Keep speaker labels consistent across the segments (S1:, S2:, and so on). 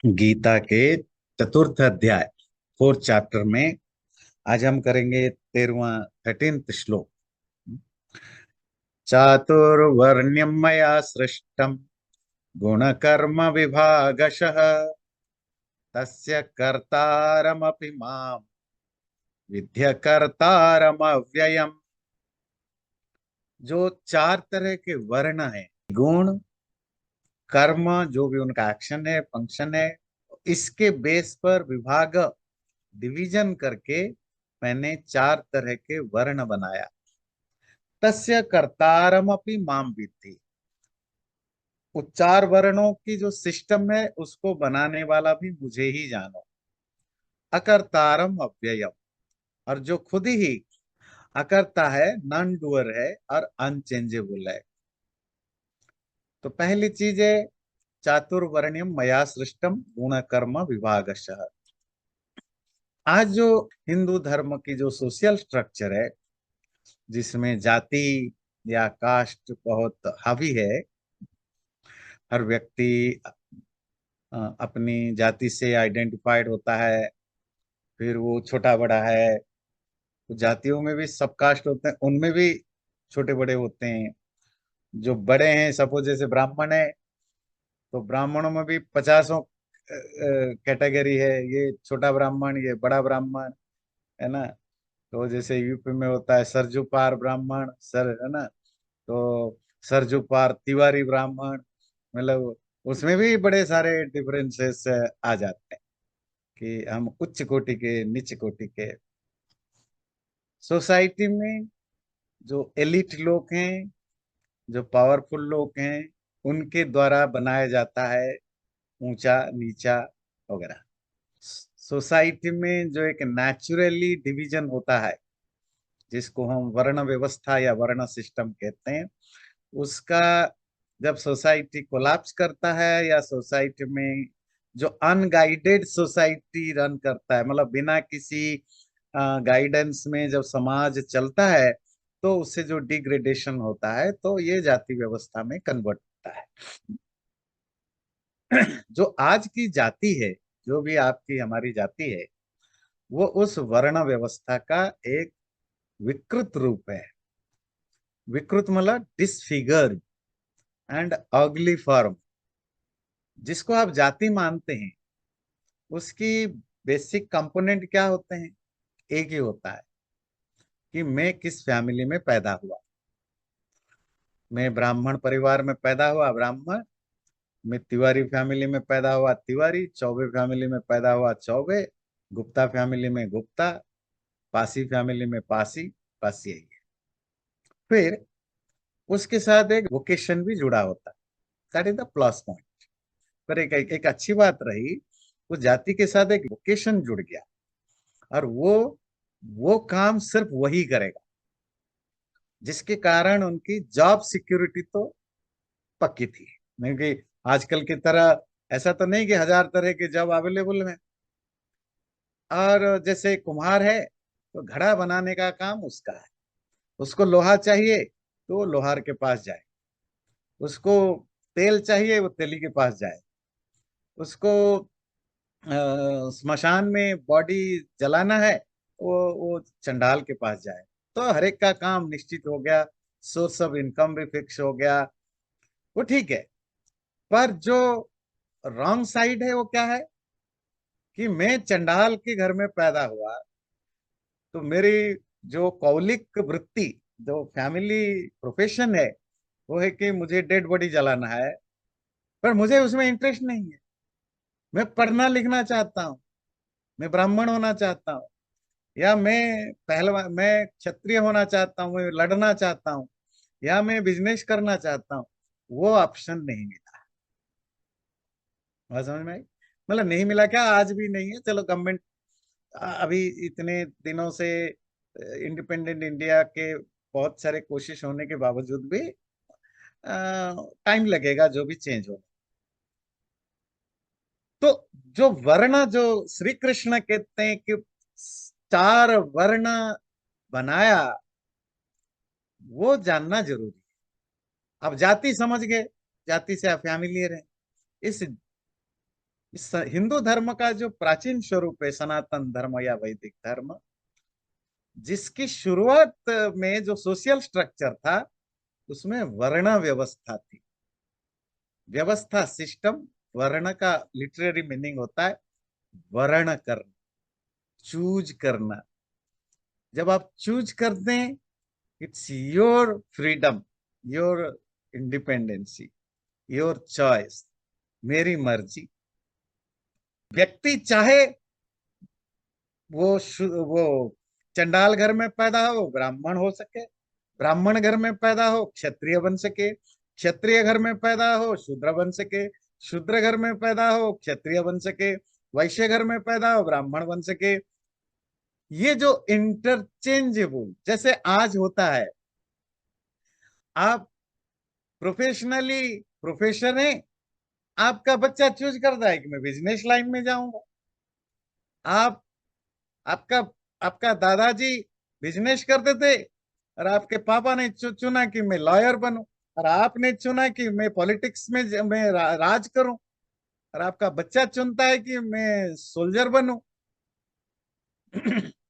S1: गीता के चतुर्थ अध्याय, फोर्थ चैप्टर में आज हम करेंगे 13वां श्लोक। चातुर्वर्ण्यं मया सृष्टं गुणकर्म विभागशः तस्य कर्तारमपि मां विद्य कर्तारमव्ययम्। जो चार तरह के वर्ण हैं, गुण, कर्म, जो भी उनका एक्शन है, फंक्शन है, इसके बेस पर विभाग, डिवीजन करके मैंने चार तरह के वर्ण बनाया। तस्य कर्तारमपि माम विद्धि। उच्चार वर्णों की जो सिस्टम है उसको बनाने वाला भी मुझे ही जानो। अकर्तारम अव्ययम, और जो खुद ही अकर्ता है, नॉन डूअर है और अनचेंजेबल है। तो पहली चीज है चातुर्वर्ण्यम मया सृष्टम गुण कर्म विभागशः। आज जो हिंदू धर्म की जो सोशल स्ट्रक्चर है, जिसमें जाति या कास्ट बहुत हावी है, हर व्यक्ति अपनी जाति से आइडेंटिफाइड होता है, फिर वो छोटा बड़ा है। तो जातियों में भी सब कास्ट होते हैं, उनमें भी छोटे बड़े होते हैं। जो बड़े हैं, सपोज जैसे ब्राह्मण है, तो ब्राह्मणों में भी पचासों कैटेगरी है। ये छोटा ब्राह्मण, ये बड़ा ब्राह्मण, है ना। तो जैसे यूपी में होता है सरजुपार ब्राह्मण, सर, है ना। तो सरजुपार तिवारी ब्राह्मण, मतलब उसमें भी बड़े सारे डिफरेंसेस आ जाते हैं कि हम उच्च कोटि के, नीच कोटि के। सोसाइटी में जो एलिट लोग हैं, जो पावरफुल लोग हैं, उनके द्वारा बनाया जाता है ऊंचा नीचा वगैरह। सोसाइटी में जो एक नेचुरली डिवीजन होता है, जिसको हम वर्ण व्यवस्था या वर्ण सिस्टम कहते हैं, उसका जब सोसाइटी कोलैप्स करता है, या सोसाइटी में जो अनगाइडेड सोसाइटी रन करता है, मतलब बिना किसी गाइडेंस में जब समाज चलता है, तो उससे जो डिग्रेडेशन होता है, तो ये जाति व्यवस्था में कन्वर्ट होता है। जो आज की जाति है, जो भी आपकी हमारी जाति है, वो उस वर्ण व्यवस्था का एक विकृत रूप है। विकृत मतलब डिसफिगर एंड अगली फॉर्म। जिसको आप जाति मानते हैं, उसकी बेसिक कंपोनेंट क्या होते हैं? एक ही होता है कि मैं किस फैमिली में पैदा हुआ। मैं ब्राह्मण परिवार में पैदा हुआ, ब्राह्मण। मैं तिवारी फैमिली में पैदा हुआ, तिवारी। चौबे फैमिली में पैदा हुआ, चौबे। गुप्ता फैमिली में गुप्ता। पासी फैमिली में पासी, बस यही है। फिर उसके साथ एक वोकेशन भी जुड़ा होता है। That is the plus point. पर एक अच्छी बात रही, उस जाति के साथ एक वोकेशन जुड़ गया, और वो काम सिर्फ वही करेगा, जिसके कारण उनकी जॉब सिक्योरिटी तो पक्की थी। नहीं कि आजकल की तरह ऐसा तो नहीं कि हजार तरह के जॉब अवेलेबल हैं। और जैसे कुम्हार है, तो घड़ा बनाने का काम उसका है। उसको लोहा चाहिए तो वो लोहार के पास जाए। उसको तेल चाहिए, वो तेली के पास जाए। उसको स्मशान में बॉडी जलाना है, वो चंडाल के पास जाए। तो हर एक का काम निश्चित हो गया, सोर्स ऑफ इनकम भी फिक्स हो गया। वो ठीक है। पर जो रॉन्ग साइड है वो क्या है, कि मैं चंडाल के घर में पैदा हुआ, तो मेरी जो कौलिक वृत्ति, जो फैमिली प्रोफेशन है, वो है कि मुझे डेड बॉडी जलाना है। पर मुझे उसमें इंटरेस्ट नहीं है। मैं पढ़ना लिखना चाहता हूँ, मैं ब्राह्मण होना चाहता हूँ, या मैं पहलवान, मैं क्षत्रिय होना चाहता हूँ, मैं लड़ना चाहता हूँ, या मैं बिजनेस करना चाहता हूँ। वो ऑप्शन नहीं मिला। बात समझ में आई? मतलब नहीं मिला क्या, आज भी नहीं है। चलो गवर्नमेंट अभी इतने दिनों से इंडिपेंडेंट इंडिया के बहुत सारे कोशिश होने के बावजूद भी टाइम लगेगा जो भी चेंज हो। तो जो वर्ण, जो श्री कृष्ण कहते हैं कि चार वर्ण बनाया, वो जानना जरूरी है। अब जाति समझ गए, जाति से आप फैमिलियर हैं। इस इस हिंदू धर्म का जो प्राचीन स्वरूप है, सनातन धर्म या वैदिक धर्म, जिसकी शुरुआत में जो सोशल स्ट्रक्चर था उसमें वर्ण व्यवस्था थी। व्यवस्था, सिस्टम। वर्ण का लिटरेरी मीनिंग होता है वर्ण करना, चूज करना। जब आप चूज करते हैं, it's your freedom, your independency, your choice, मेरी मर्जी। व्यक्ति चाहे वो चंडाल घर में पैदा हो ब्राह्मण हो सके, ब्राह्मण घर में पैदा हो क्षत्रिय बन सके, क्षत्रिय घर में पैदा हो शूद्र बन सके, शूद्र घर में पैदा हो क्षत्रिय बन सके, वैश्य घर में पैदा हो ब्राह्मण बन सके। ये जो इंटरचेंजेबल जैसे आज होता है, आप प्रोफेशनली प्रोफेशन है, आपका बच्चा चूज करता है कि मैं बिजनेस लाइन में जाऊंगा। आप आपका आपका दादाजी बिजनेस करते थे और आपके पापा ने चुना कि मैं लॉयर बनूं, और आपने चुना कि मैं पॉलिटिक्स में मैं राज करूं, और आपका बच्चा चुनता है कि मैं सोल्जर बनूं।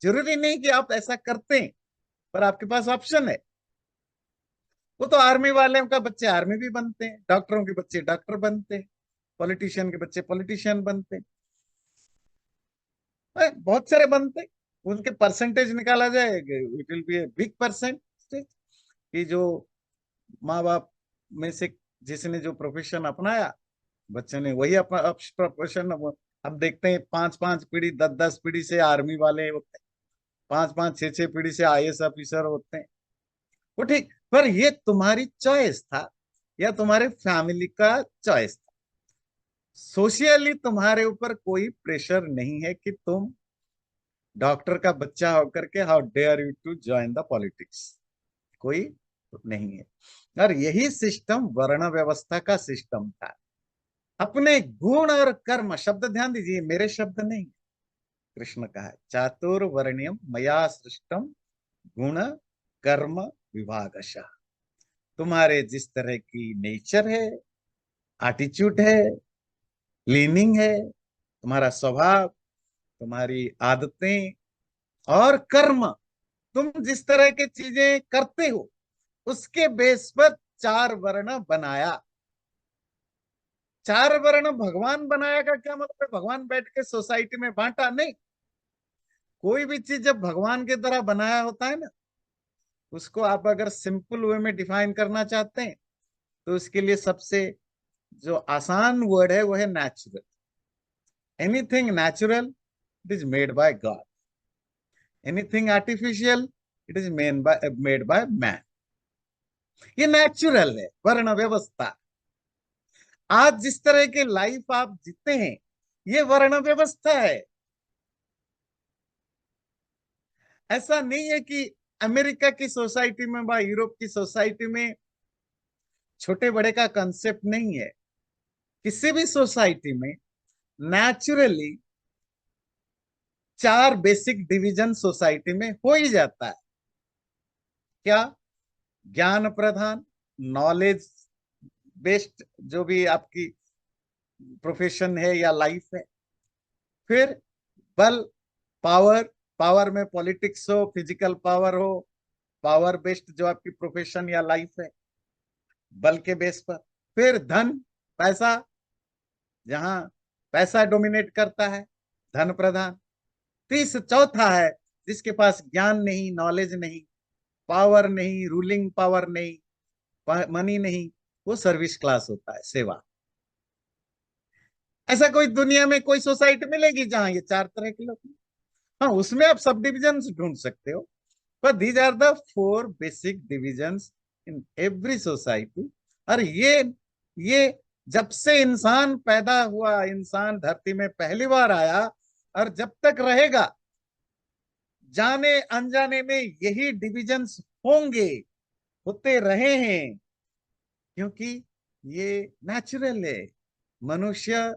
S1: जरूरी नहीं कि आप ऐसा करते हैं, पर आपके पास ऑप्शन है। वो तो आर्मी वाले का बच्चे आर्मी भी बनते हैं, डॉक्टरों के बच्चे डॉक्टर बनते हैं, पॉलिटिशियन के बच्चे पॉलिटिशियन बनते हैं, बहुत सारे बनते हैं। उनके परसेंटेज निकाला जाए, it will be a big percentage कि जो माँ बाप में से जिसने जो प्रोफेशन अपनाया, बच्चे ने वही अपना प्रोफेशन। हम देखते हैं 5-5 पीढ़ी 10-10 पीढ़ी से आर्मी वाले होते हैं, 5-5 6-6 पीढ़ी से आईएएस ऑफिसर होते हैं। वो ठीक, पर ये तुम्हारी चॉइस था या तुम्हारे फैमिली का चॉइस था। सोशली तुम्हारे ऊपर कोई प्रेशर नहीं है कि तुम डॉक्टर का बच्चा होकर के how dare you to join the politics, कोई नहीं है। और यही सिस्टम वर्ण व्यवस्था का सिस्टम था। अपने गुण और कर्म, शब्द ध्यान दीजिए, मेरे शब्द नहीं, कृष्ण का है, चातुर्वर्ण्यम मया सृष्टम गुण कर्म विभागशः। तुम्हारे जिस तरह की नेचर है, एटीट्यूड है, लीनिंग है, तुम्हारा स्वभाव, तुम्हारी आदतें और कर्म, तुम जिस तरह की चीजें करते हो, उसके बेस पर 4 वर्ण बनाया। 4 वर्ण भगवान बनाया का क्या मतलब है? भगवान बैठ के सोसाइटी में बांटा नहीं। कोई भी चीज जब भगवान की तरह बनाया होता है ना, उसको आप अगर सिंपल वे में डिफाइन करना चाहते हैं, तो उसके लिए सबसे जो आसान वर्ड है वो है natural. Anything natural it is made by God, anything artificial it is made by man. ये नेचुरल है वर्ण व्यवस्था। आज जिस तरह की लाइफ आप जीते हैं, ये वर्ण व्यवस्था है। ऐसा नहीं है कि अमेरिका की सोसाइटी में व यूरोप की सोसाइटी में छोटे बड़े का कंसेप्ट नहीं है। किसी भी सोसाइटी में नेचुरली 4 बेसिक डिवीजन सोसाइटी में हो ही जाता है। क्या? ज्ञान प्रधान, नॉलेज बेस्ड जो भी आपकी प्रोफेशन है या लाइफ है। फिर बल, पावर, पावर में पॉलिटिक्स हो, फिजिकल पावर हो, पावर बेस्ड जो आपकी प्रोफेशन या लाइफ है, बल के बेस पर। फिर धन, पैसा, जहां पैसा डोमिनेट करता है, धन प्रधान। चौथा है जिसके पास ज्ञान नहीं, नॉलेज नहीं, पावर नहीं, रूलिंग पावर नहीं, मनी नहीं, वो सर्विस क्लास होता है, सेवा। ऐसा कोई दुनिया में कोई सोसाइटी मिलेगी जहां ये 4 तरह के लोग? हाँ, उसमें आप सब डिविजन ढूंढ सकते हो, पर these are the 4 basic divisions in every society. और ये जब से इंसान पैदा हुआ, इंसान धरती में पहली बार आया, और जब तक रहेगा, जाने अनजाने में यही डिविजन्स होंगे, होते रहे हैं, क्योंकि ये नेचुरल है। मनुष्य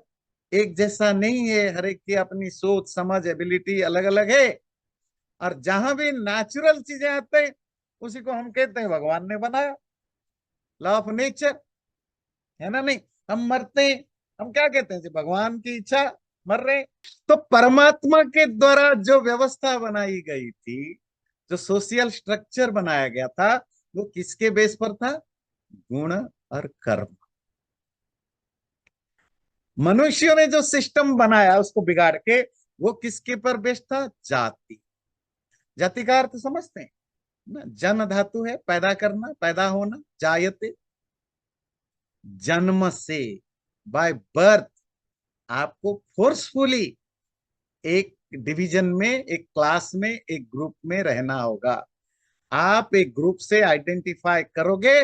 S1: एक जैसा नहीं है, हर एक की अपनी सोच समझ एबिलिटी अलग अलग है। और जहां भी नेचुरल चीजें आते हैं, उसी को हम कहते हैं भगवान ने बनाया, लॉ ऑफ नेचर, है ना? नहीं, हम मरते हैं, हम क्या कहते हैं जी, भगवान की इच्छा, मर रहे। तो परमात्मा के द्वारा जो व्यवस्था बनाई गई थी, जो सोशल स्ट्रक्चर बनाया गया था, वो किसके बेस पर था? गुण और कर्म। मनुष्यों ने जो सिस्टम बनाया उसको बिगाड़ के, वो किसके पर बेस्ड था? जाति। जाति का अर्थ समझते हैं ना? जन धातु है, पैदा करना, पैदा होना, जायते, जन्म से, बाय बर्थ। आपको फोर्सफुली एक डिवीजन में, एक क्लास में, एक ग्रुप में रहना होगा। आप एक ग्रुप से आइडेंटिफाई करोगे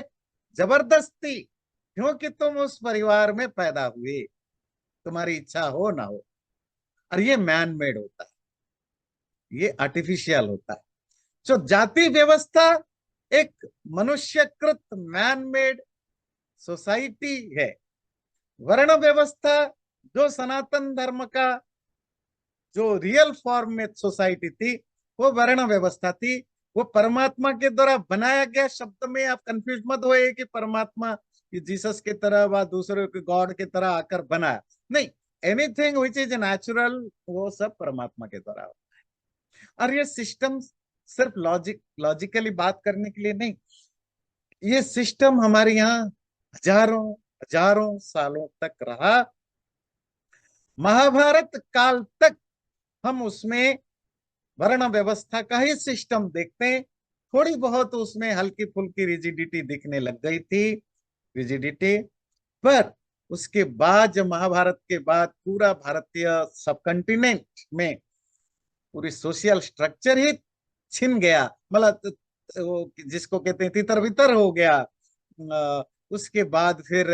S1: जबरदस्ती, क्योंकि तुम उस परिवार में पैदा हुए, तुम्हारी इच्छा हो ना हो। और ये मैन मेड होता है, ये आर्टिफिशियल होता है। जो जाति व्यवस्था एक मनुष्यकृत मैन मेड सोसाइटी है। वर्ण व्यवस्था जो सनातन धर्म का जो रियल फॉर्म में सोसाइटी थी, वो वर्ण व्यवस्था थी। वो परमात्मा के द्वारा बनाया गया। शब्द में आप कंफ्यूज मत होए कि परमात्मा कि जीसस की तरह व दूसरे के गॉड की तरह आकर बनाया, नहीं। एनीथिंग विच इज नेचुरल, वो सब परमात्मा के द्वारा। और ये सिस्टम सिर्फ लॉजिकली बात करने के लिए नहीं, ये सिस्टम हमारे यहाँ हजारों हजारों सालों तक रहा। महाभारत काल तक हम उसमें वर्ण व्यवस्था का ही सिस्टम देखते हैं। थोड़ी बहुत उसमें हल्की फुल्की रिजिडिटी दिखने लग गई थी, रिजिडिटी। पर उसके बाद, जब महाभारत के बाद पूरा भारतीय सब कंटिनेंट में पूरी सोशल स्ट्रक्चर ही छिन गया, मतलब वो जिसको कहते हैं तितर बितर हो गया। उसके बाद फिर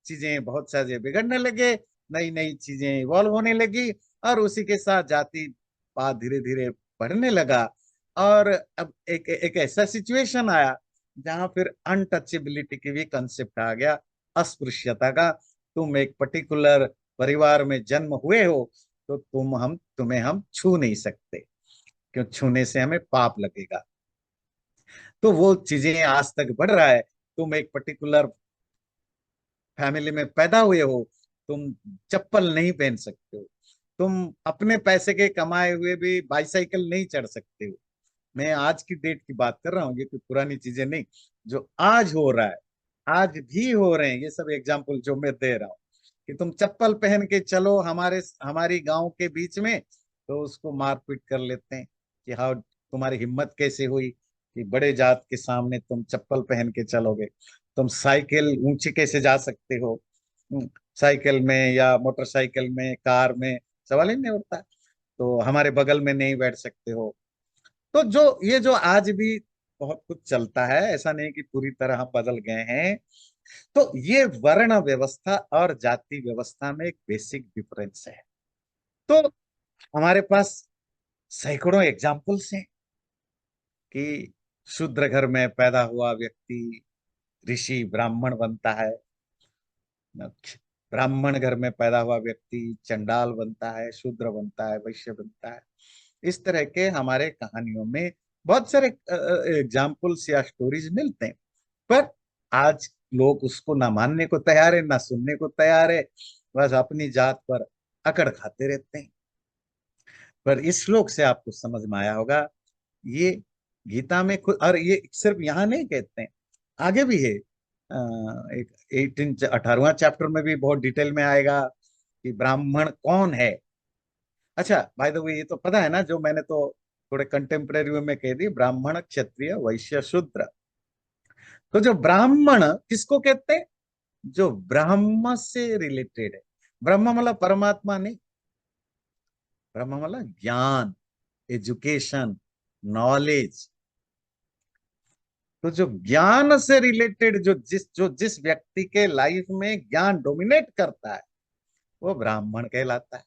S1: चीजें बहुत सारी बिगड़ने लगे, नई नई चीजें इवॉल्व होने लगी, और उसी के साथ जाति पात धीरे धीरे बढ़ने लगा। और अब एक एक ऐसा सिचुएशन आया जहां फिर अनटचेबिलिटी की भी कंसेप्ट आ गया, अस्पृश्यता का। तुम एक पर्टिकुलर परिवार में जन्म हुए हो, तो तुम्हें हम छू नहीं सकते, क्यों? छूने से हमें पाप लगेगा। तो वो चीजें आज तक बढ़ रहा है। तुम एक पर्टिकुलर फैमिली में पैदा हुए हो, तुम चप्पल नहीं पहन सकते हो, तुम अपने पैसे के कमाए हुए भी बाईसाइकिल नहीं चढ़ सकते हो। मैं आज की डेट की बात कर रहा हूँ, ये कोई पुरानी चीजें नहीं। जो आज हो रहा है, आज भी हो रहे हैं, ये सब एग्जाम्पल जो मैं दे रहा हूँ, कि तुम चप्पल पहन के चलो हमारी गांव के बीच में, तो उसको मारपीट कर लेते हैं कि हाँ, तुम्हारी हिम्मत कैसे हुई कि बड़े जात के सामने तुम चप्पल पहन के चलोगे? तुम साइकिल ऊंची कैसे जा सकते हो? साइकिल में या मोटरसाइकिल में, कार में, सवाल ही नहीं उठता। तो हमारे बगल में नहीं बैठ सकते हो। तो जो आज भी बहुत कुछ चलता है, ऐसा नहीं कि पूरी तरह हम बदल गए हैं। तो ये वर्ण व्यवस्था और जाति व्यवस्था में एक बेसिक डिफरेंस है। तो हमारे पास सैकड़ों एग्जाम्पल्स हैं कि शूद्र घर में पैदा हुआ व्यक्ति ऋषि ब्राह्मण बनता है, ब्राह्मण घर में पैदा हुआ व्यक्ति चंडाल बनता है, शूद्र बनता है, वैश्य बनता है। इस तरह के हमारे कहानियों में बहुत सारे एग्जाम्पल्स या स्टोरीज मिलते हैं। पर आज लोग उसको ना मानने को तैयार है, ना सुनने को तैयार है, बस अपनी जात पर अकड़ खाते रहते हैं। पर इस श्लोक से आपको समझ में आया होगा, ये गीता में खुद, और ये सिर्फ यहाँ नहीं कहते हैं, आगे भी है। एक 18वां चैप्टर में भी बहुत डिटेल में आएगा कि ब्राह्मण कौन है। अच्छा, बाय द वे, ये तो पता है ना, जो मैंने तो थोड़े कंटेम्प्रेरी में कह दी, ब्राह्मण, क्षत्रिय, वैश्य, शूद्र। तो जो ब्राह्मण किसको कहते हैं? जो ब्रह्म से रिलेटेड है। ब्रह्म मतलब परमात्मा नहीं, ब्रह्म मतलब ज्ञान, एजुकेशन, नॉलेज। तो जो ज्ञान से रिलेटेड, जो जिस व्यक्ति के लाइफ में ज्ञान डोमिनेट करता है, वो ब्राह्मण कहलाता है।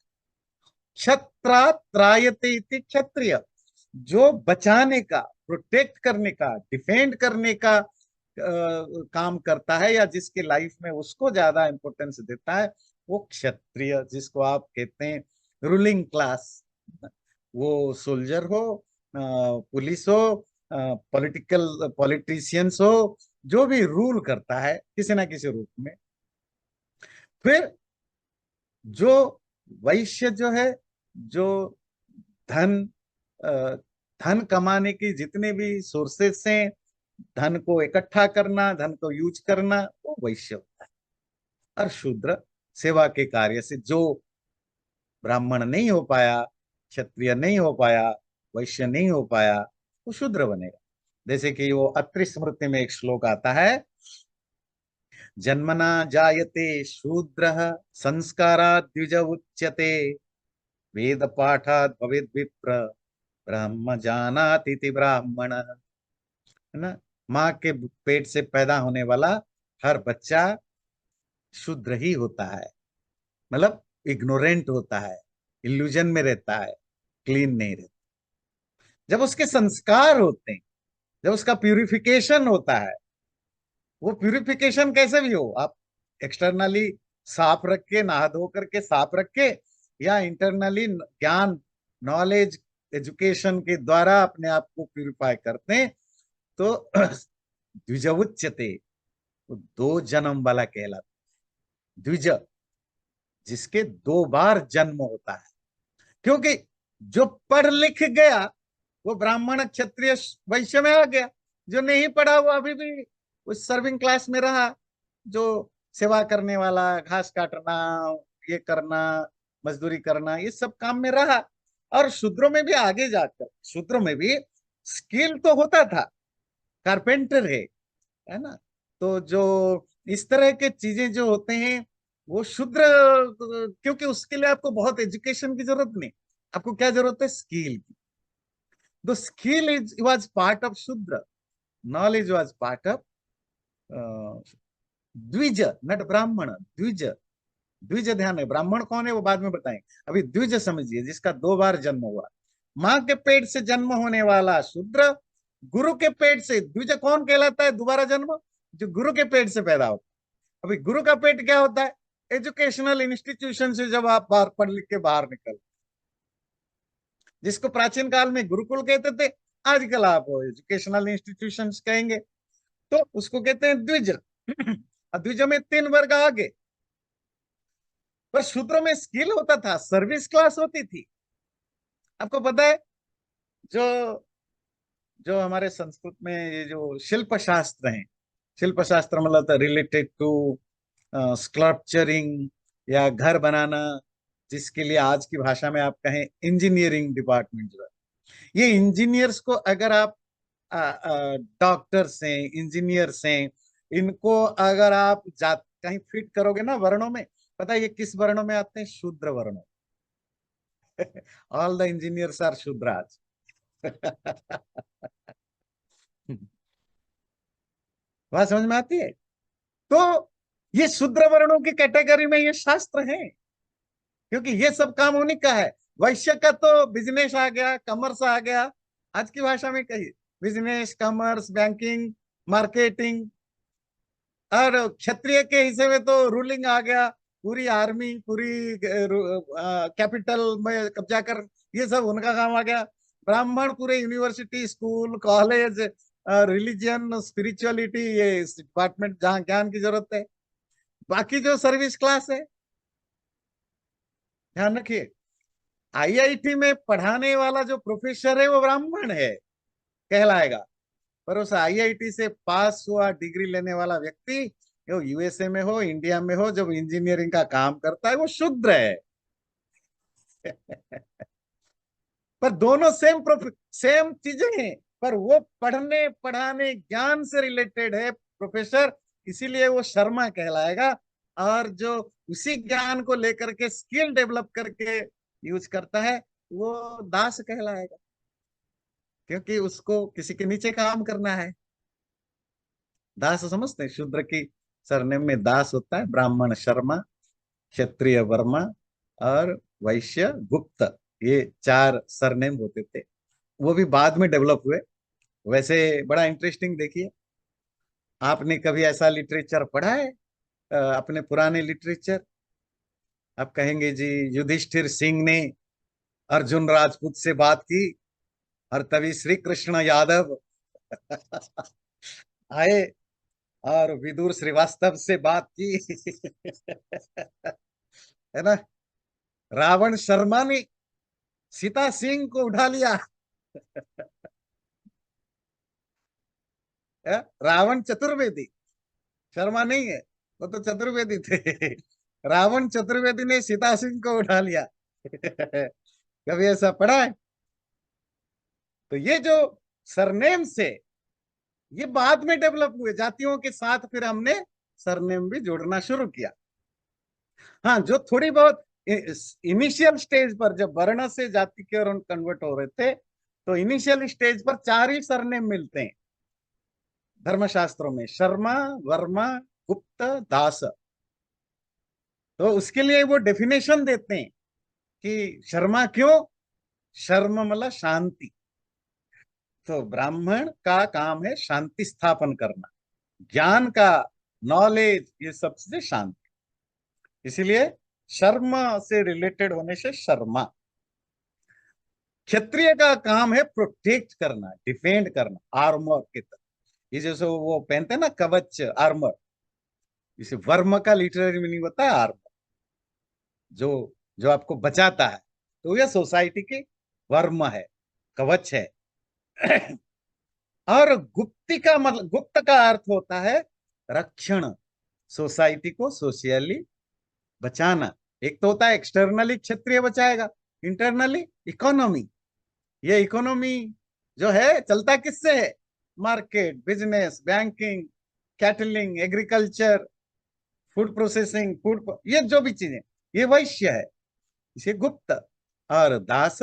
S1: क्षत्रा त्रायते इति क्षत्रिय, जो बचाने का, प्रोटेक्ट करने का, डिफेंड करने का काम करता है, या जिसके लाइफ में उसको ज्यादा इंपॉर्टेंस देता है, वो क्षत्रिय, जिसको आप कहते हैं रूलिंग क्लास। वो सोल्जर हो, पुलिस हो, पॉलिटिकल पॉलिटिशियंस हो, जो भी रूल करता है किसी ना किसी रूप में। फिर जो वैश्य जो है, जो धन अ, धन कमाने की जितने भी सोर्सेस हैं, धन को इकट्ठा करना, धन को यूज करना, वो वैश्य होता है। और शूद्र सेवा के कार्य से, जो ब्राह्मण नहीं हो पाया, क्षत्रिय नहीं हो पाया, वैश्य नहीं हो पाया, वो शूद्र बनेगा। जैसे कि वो अत्रि स्मृति में एक श्लोक आता है, जन्मना जायते शूद्रः संस्कारात् द्विज उच्यते, वेद पाठात् भवेद विप्र, ब्रह्म जानाति इति ब्राह्मण। है ना? माँ के पेट से पैदा होने वाला हर बच्चा शूद्र ही होता है, मतलब इग्नोरेंट होता है, इल्यूजन में रहता है, क्लीन नहीं रहता। जब उसके संस्कार होते हैं, जब उसका प्यूरिफिकेशन होता है, वो प्यूरिफिकेशन कैसे भी हो, आप एक्सटर्नली साफ रख के, नहा धो करके साफ रख के, या इंटरनली ज्ञान, नॉलेज, एजुकेशन के द्वारा अपने आप को प्यूरिफाई करते हैं, तो द्विजउच्यते, वो दो जन्म वाला कहलाता है। द्विज, जिसके दो बार जन्म होता है। क्योंकि जो पढ़ लिख गया वो ब्राह्मण क्षत्रिय वैश्य में आ गया, जो नहीं पढ़ा वो अभी भी उस सर्विंग क्लास में रहा, जो सेवा करने वाला, घास काटना, ये करना, मजदूरी करना, ये सब काम में रहा। और शूद्रों में भी आगे जाकर, शूद्रों में भी स्किल तो होता था, कारपेंटर है ना? तो जो इस तरह के चीजें जो होते हैं, वो शूद्र, क्योंकि उसके लिए आपको बहुत एजुकेशन की जरूरत नहीं, आपको क्या जरूरत है, स्किल की। The skill is was part of शूद्र, नॉलेज वाज पार्ट ऑफ द्विज, नट ब्राह्मण, द्विज। द्विज ध्यान है, ब्राह्मण कौन है वो बाद में बताएंगे, अभी द्विज समझिए, जिसका दो बार जन्म हुआ। माँ के पेट से जन्म होने वाला शूद्र, गुरु के पेट से द्विज कौन कहलाता है, दोबारा जन्म, जो गुरु के पेट से पैदा होता है। अभी गुरु का पेट क्या होता है, एजुकेशनल इंस्टीट्यूशन से जब आप बाहर पढ़ लिख के बाहर निकल, जिसको प्राचीन काल में गुरुकुल कहते थे, आजकल आप एजुकेशनल इंस्टीट्यूशंस कहेंगे, तो उसको कहते हैं द्विज। और द्विज में तीन वर्ग आगे, पर शूद्र में स्किल होता था, सर्विस क्लास होती थी। आपको पता है, जो जो हमारे संस्कृत में ये जो शिल्प शास्त्र हैं, शिल्प शास्त्र मतलब रिलेटेड टू स्कल्पचरिंग या घर बनाना, जिसके लिए आज की भाषा में आप कहें इंजीनियरिंग डिपार्टमेंट जो है, ये इंजीनियर्स को अगर आप डॉक्टर्स हैं, इंजीनियर्स हैं, इनको अगर आप जात कहीं फिट करोगे ना वर्णों में, पता है ये किस वर्णों में आते हैं, शूद्र वर्णों। All the engineers are Shudras. बात समझ में आती है? तो ये शूद्र वर्णों की कैटेगरी में ये शास्त्र है, क्योंकि ये सब काम उन्हीं का है। वैश्य का तो बिजनेस आ गया, कॉमर्स आ गया, आज की भाषा में कहिए, बिजनेस, कॉमर्स, बैंकिंग, मार्केटिंग। और क्षत्रिय के हिस्से में तो रूलिंग आ गया, पूरी आर्मी, पूरी कैपिटल में कब्जा कर, ये सब उनका काम आ गया। ब्राह्मण पूरे university, school, college, religion, spirituality, ये डिपार्टमेंट जहाँ ज्ञान की जरूरत है। बाकी जो सर्विस क्लास है, ध्यान रखिए, आईआईटी में पढ़ाने वाला जो प्रोफेसर है वो ब्राह्मण है कहलाएगा, पर उस आईआईटी से पास हुआ डिग्री लेने वाला व्यक्ति, वो यूएसए में हो, इंडिया में हो, जब इंजीनियरिंग का काम करता है, वो शूद्र है। पर दोनों सेम चीजें हैं, पर वो पढ़ने पढ़ाने ज्ञान से रिलेटेड है प्रोफेसर, इसीलिए वो शर्मा कहलाएगा। और जो उसी ज्ञान को लेकर के स्किल डेवलप करके यूज करता है, वो दास कहलाएगा, क्योंकि उसको किसी के नीचे काम करना है। दास समझते हैं, शूद्र की सरनेम में दास होता है, ब्राह्मण शर्मा, क्षत्रिय वर्मा, और वैश्य गुप्त, ये चार सरनेम होते थे। वो भी बाद में डेवलप हुए। वैसे बड़ा इंटरेस्टिंग, देखिए, आपने कभी ऐसा लिटरेचर पढ़ा है, अपने पुराने लिटरेचर? आप कहेंगे जी, युधिष्ठिर सिंह ने अर्जुन राजपूत से बात की, और तभी श्री कृष्ण यादव आए और विदुर श्रीवास्तव से बात की। है ना? रावण शर्मा ने सीता सिंह को उठा लिया। रावण चतुर्वेदी, शर्मा नहीं है, वो तो चतुर्वेदी थे। रावण चतुर्वेदी ने सीता सिंह को उठा लिया। कभी ऐसा पढ़ा है? तो ये जो सरनेम से, ये बाद में डेवलप हुए जातियों के साथ, फिर हमने सरनेम भी जोड़ना शुरू किया। हाँ, जो थोड़ी बहुत इनिशियल स्टेज पर जब वर्ण से जाति के ओर कन्वर्ट हो रहे थे, तो इनिशियल स्टेज पर चार ही सरनेम मिलते हैं धर्मशास्त्रों में: शर्मा, वर्मा, गुप्त, दास। तो उसके लिए वो डेफिनेशन देते हैं कि शर्मा क्यों? शर्म मतलब शांति। तो ब्राह्मण का काम है शांति स्थापन करना, ज्ञान का, नॉलेज, ये सबसे शांति। इसीलिए शर्म से रिलेटेड होने से शर्मा। क्षत्रिय का काम है प्रोटेक्ट करना, डिफेंड करना, आर्मर की तरह। ये जैसे वो पहनते हैं ना कवच, आर्मर, इसे वर्म का लिटरेरी मीनिंग होता है आर्मर, जो जो आपको बचाता है। तो यह सोसाइटी की वर्म है, कवच है। और गुप्ति का मतलब, गुप्त का अर्थ होता है रक्षण, सोसाइटी को सोशियली बचाना। एक तो होता है एक्सटर्नली क्षत्रिय बचाएगा, इंटरनली इकोनॉमी। ये इकोनॉमी जो है चलता किससे है? मार्केट, बिजनेस, बैंकिंग, कैटलिंग, एग्रीकल्चर, फूड प्रोसेसिंग, ये जो भी चीजें, ये वैश्य है, इसे गुप्त। और दास,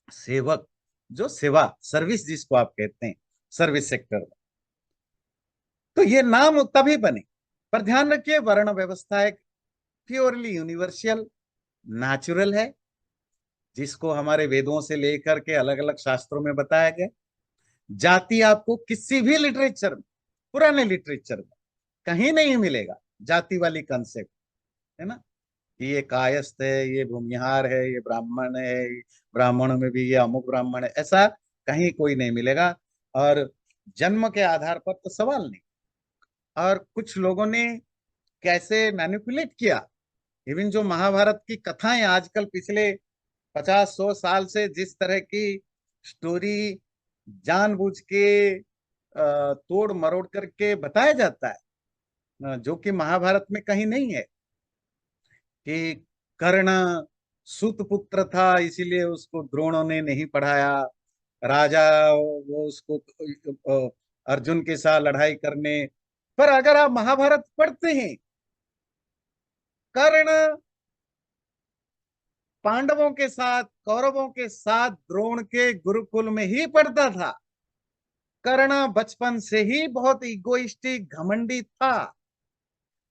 S1: सेवक, जो सेवा, सर्विस जिसको आप कहते हैं, सर्विस सेक्टर में। तो ये नाम तभी बने। पर ध्यान रखिए, वर्ण व्यवस्था एक प्योरली यूनिवर्सल, नेचुरल है, जिसको हमारे वेदों से लेकर के अलग अलग शास्त्रों में बताया गया। जाति आपको किसी भी लिटरेचर में, पुराने लिटरेचर में कहीं नहीं मिलेगा जाति वाली कंसेप्ट, है ना, कि ये कायस्थ है, ये भूमिहार है, ये ब्राह्मण है, ब्राह्मणों में भी ये अमुक ब्राह्मण है, ऐसा कहीं कोई नहीं मिलेगा। और जन्म के आधार पर तो सवाल नहीं। और कुछ लोगों ने कैसे मैनिपुलेट किया, इवन जो महाभारत की कथाएं आजकल पिछले 50-100 साल से जिस तरह की स्टोरी जानबूझ के तोड़ मरोड़ करके बताया जाता है, जो कि महाभारत में कहीं नहीं है, कि कर्ण सूत पुत्र था इसीलिए उसको द्रोणों ने नहीं पढ़ाया, राजा वो उसको अर्जुन के साथ लड़ाई करने। पर अगर आप महाभारत पढ़ते हैं, कर्ण पांडवों के साथ, कौरवों के साथ द्रोण के गुरुकुल में ही पढ़ता था। कर्ण बचपन से ही बहुत इगोइस्टिक, घमंडी था।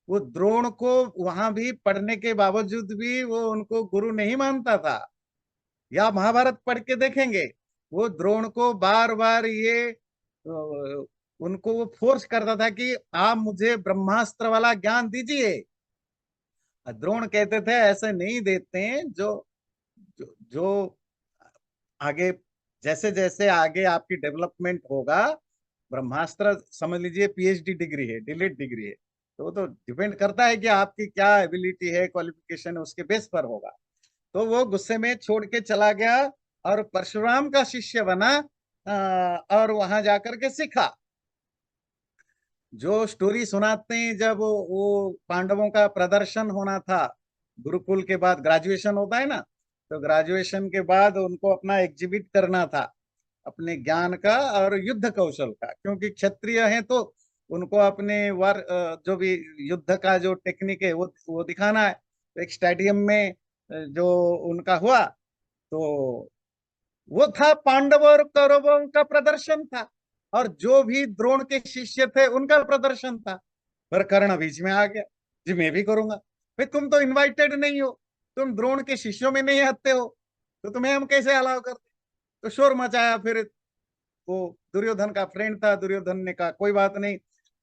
S1: वो द्रोण को वहां भी पढ़ने के बावजूद भी वो उनको गुरु नहीं मानता था। या महाभारत पढ़ के देखेंगे, वो द्रोण को बार बार ये उनको वो फोर्स करता था कि आप मुझे ब्रह्मास्त्र वाला ज्ञान दीजिए। द्रोण कहते थे ऐसे नहीं देते हैं, जो आगे, जैसे जैसे आगे आपकी डेवलपमेंट होगा, ब्रह्मास्त्र समझ लीजिए पीएचडी डिग्री है, डिलीट डिग्री है, तो वो तो डिपेंड करता है कि आपकी क्या एबिलिटी है, क्वालिफिकेशन है, उसके बेस पर होगा। तो वो गुस्से में छोड़ के चला गया और परशुराम का शिष्य बना, और वहां जाकर के सीखा। जो स्टोरी सुनाते हैं, जब वो पांडवों का प्रदर्शन होना था, गुरुकुल के बाद ग्रेजुएशन होता है ना, तो ग्रेजुएशन के बाद उनको अपना एग्जिबिट करना था, अपने ज्ञान का और युद्ध कौशल का, क्योंकि क्षत्रिय हैं तो उनको अपने जो भी युद्ध का जो टेक्निक है वो दिखाना है। तो एक स्टेडियम में जो उनका हुआ, तो वो था पांडवों और कौरवों का प्रदर्शन था, और जो भी द्रोण के शिष्य थे उनका प्रदर्शन था। पर कर्ण बीच में आ गया, जी मैं भी करूंगा। भाई तुम तो इनवाइटेड नहीं हो, तुम द्रोण के शिष्यों में नहीं आते हो, तो तुम्हें हम कैसे अलाउ करते? तो शोर मचाया। फिर वो दुर्योधन का फ्रेंड था, दुर्योधन ने कहा कोई बात नहीं,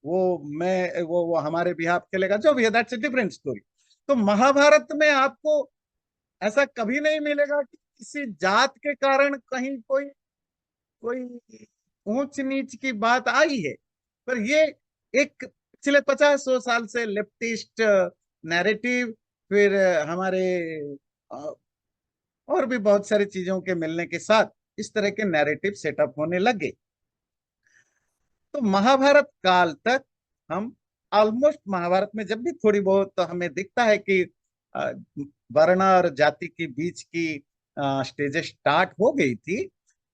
S1: वो हमारे बिहाफ खेलेगा, जो भी है, दैट्स ए डिफरेंट स्टोरी। तो महाभारत में आपको ऐसा कभी नहीं मिलेगा कि किसी जात के कारण कहीं कोई कोई ऊंच नीच की बात आई है। पर ये एक पिछले 50-100 साल से लेफ्टिस्ट नैरेटिव, फिर हमारे अ, और भी बहुत सारी चीजों के मिलने के साथ इस तरह के नैरेटिव सेटअप होने लगे। तो महाभारत काल तक हम ऑलमोस्ट महाभारत में जब भी थोड़ी बहुत तो हमें दिखता है कि अ, वर्ण और जाति के बीच की स्टेजेस स्टार्ट हो गई थी,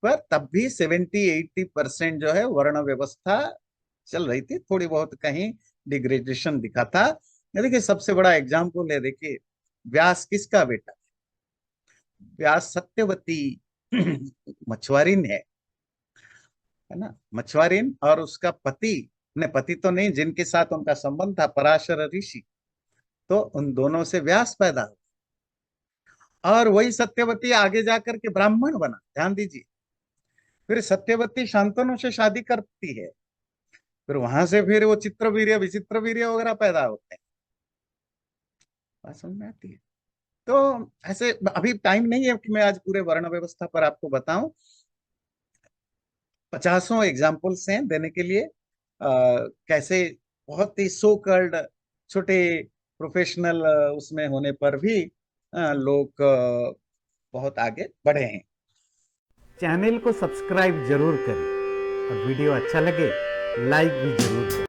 S1: पर तब भी 70-80% जो है वर्ण व्यवस्था चल रही थी। थोड़ी बहुत कहीं डिग्रेडेशन दिखा था। ये देखिए सबसे बड़ा एग्जाम्पल है, देखिए व्यास किसका बेटा? व्यास सत्यवती मछुआरिन है ना, मछुआरिन, और उसका पति, ने पति तो नहीं, जिनके साथ उनका संबंध था पराशर ऋषि, तो उन दोनों से व्यास पैदा हुआ। और वही सत्यवती आगे जाकर के ब्राह्मण बना, ध्यान दीजिए। फिर सत्यवती शांतनु से शादी करती है, फिर वहां से फिर वो चित्रवीर्य विचित्र वीर्य वगैरह पैदा होते हैं। बात समझ में आती है? तो ऐसे अभी टाइम नहीं है कि मैं आज पूरे वर्ण व्यवस्था पर आपको बताऊं। पचासों एग्जाम्पल्स हैं देने के लिए। कैसे बहुत ही सो कल्ड छोटे प्रोफेशनल उसमें होने पर भी लोग बहुत आगे बढ़े हैं।
S2: चैनल को सब्सक्राइब जरूर करें और वीडियो अच्छा लगे लाइक भी जरूर करें।